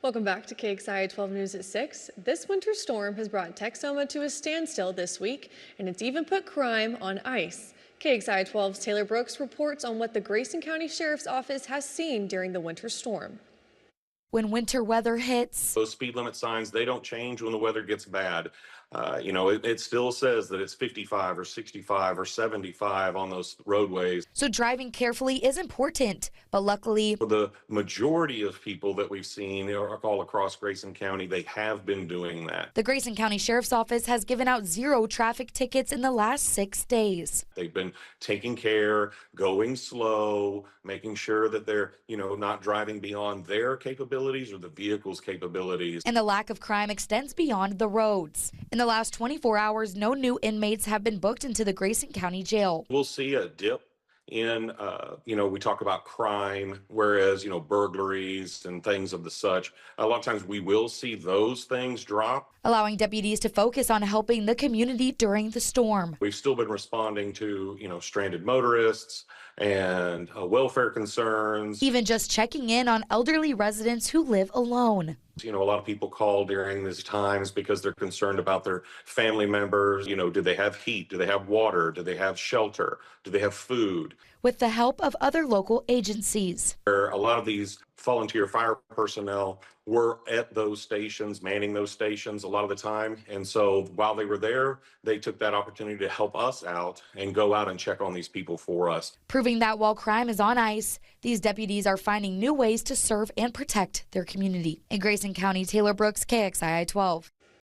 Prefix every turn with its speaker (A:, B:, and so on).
A: Welcome back to KXI 12 News at 6. This winter storm has brought Texoma to a standstill this week, and it's even put crime on ice. KXI 12's Taylor Brooks reports on what the Grayson County Sheriff's Office has seen during the winter storm.
B: When winter weather hits,
C: those speed limit signs, they don't change when the weather gets bad. It still says that it's 55 or 65 or 75 on those roadways.
B: so driving carefully is important. But luckily,
C: For the majority of people that we've seen all across Grayson County, they have been doing that.
B: the Grayson County Sheriff's Office has given out 0 traffic tickets in the last 6 days.
C: They've been taking care, going slow, making sure that they're, not driving beyond their capabilities or the vehicle's capabilities.
B: And the lack of crime extends beyond the roads. In the last 24 hours, no new inmates have been booked into the Grayson County Jail.
C: We'll see a dip in, we talk about crime, whereas, burglaries and things of the such. A lot of times we will see those things drop.
B: Allowing deputies to focus on helping the community during the storm.
C: We've still been responding to, stranded motorists and welfare concerns.
B: Even just checking in on elderly residents who live alone.
C: A lot of people call during these times because they're concerned about their family members. Do they have heat? Do they have water? Do they have shelter? Do they have food?
B: With the help of other local agencies.
C: A lot of these volunteer fire personnel were at those stations, manning those stations a lot of the time. And so while they were there, they took that opportunity to help us out and go out and check on these people for us.
B: Proving that while crime is on ice, these deputies are finding new ways to serve and protect their community. In Grayson County, Taylor Brooks, KXII 12.